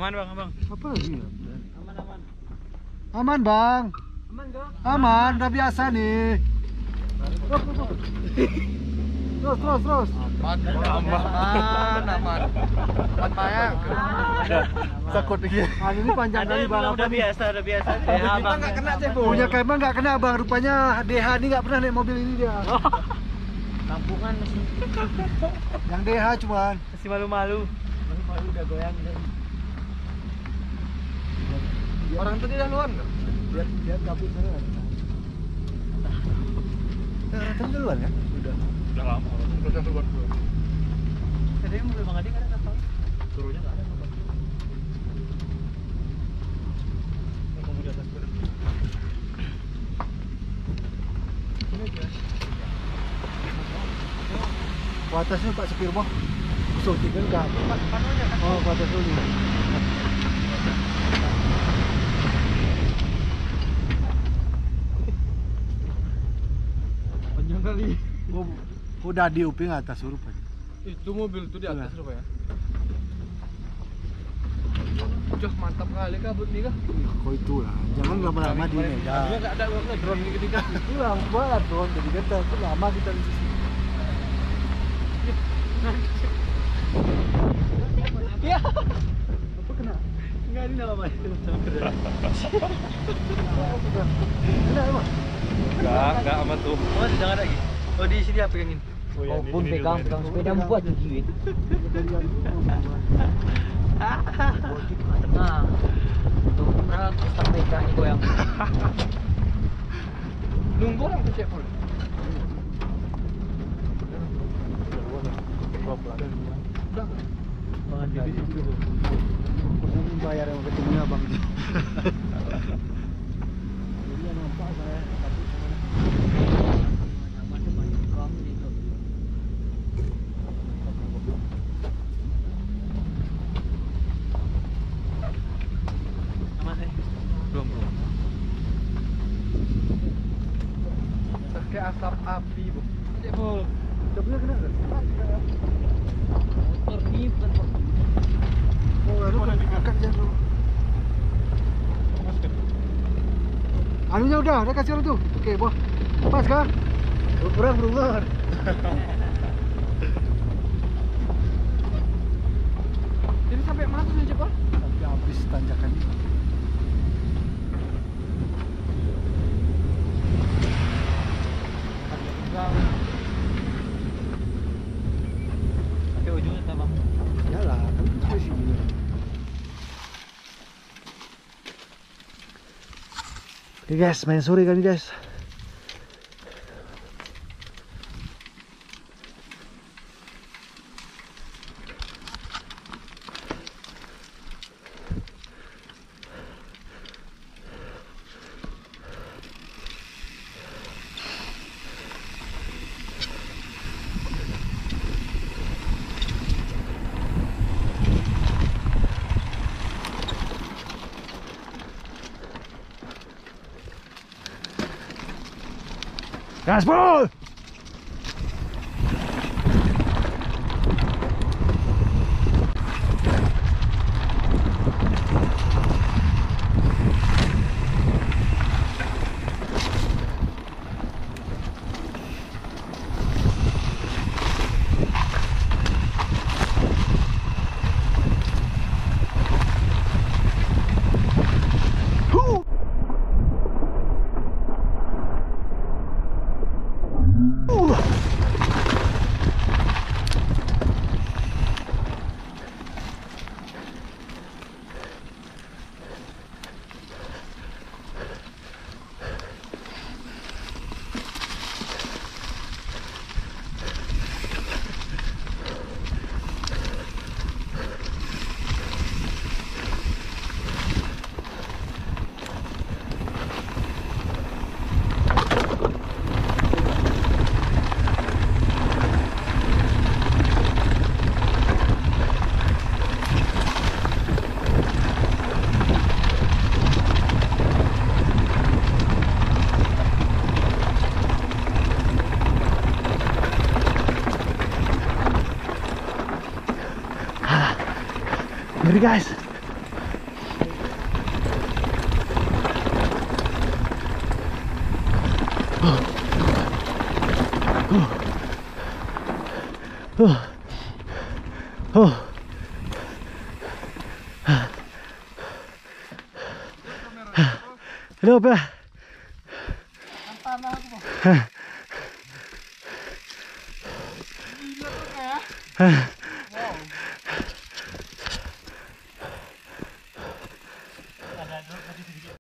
Aman bang, abang. Apa lagi ya? Aman. Aman bang. Aman kok? Aman, udah biasa nih. Terus. Aman. Aman Maya. Takut lagi. Ini panjang kali bang. Udah biasa. Kita nggak kena sih bu. Punya Kaiman nggak kena bang. Rupanya DH ini nggak pernah naik mobil ini dia. Kampungan masih. Yang DH cuman. Masih malu-malu. Malu udah goyang. Orang tadi dah luar nggak? Dia kabut sana. Orang tadi duluan kan? Udah lama. Udah keluar. Tadi mobil Bang Adi kan ada kapal. Suruhnya nggak ada. Ke atasnya Pak Supir mah. Shooting kan enggak. Oh, ke atas dulu. Panjang kali. Udah di uping atas huruf aja. Itu mobil itu di atas rupanya. Joh, mantap kali kabut nih kah? Kok itu lah. Jangan lama-lama di Medan. Tadinya nggak ada drone nih ketika. Itu lama banget drone jadi kita itu lama kita di sini. Iya. Apa kena? Enggak ini nama Mas. Kena emang? Enggak aman tuh. Oh, jangan lagi. Oh, di sini apa pegangin? Oh, pun pegang sepeda buat duit. Tengah. Tuh, pernah sampai kaki goyang. Nunggu orang tuh cek full. Bang Adi. Bayar yang ketemunya bang. Jadi nampak saya tapi Belum. Kayak asap api, Bu. Cek full. Coba kena enggak? Motor ini bukan motor. Oh, aduh angkat jangan. Anunya udah kasih orang tuh. Oke, boh. Pas kah? Kurang berumur. Jadi sampai mana tuh cek full? Sampai habis tanjakan ini. Sampai ujungnya sama. Yalah, kan itu di sini. Oke guys, main sore kali guys. Gaspol! Ngeri guys. Hidup ya. Tanah aku, Bang. Gila tuh kayak.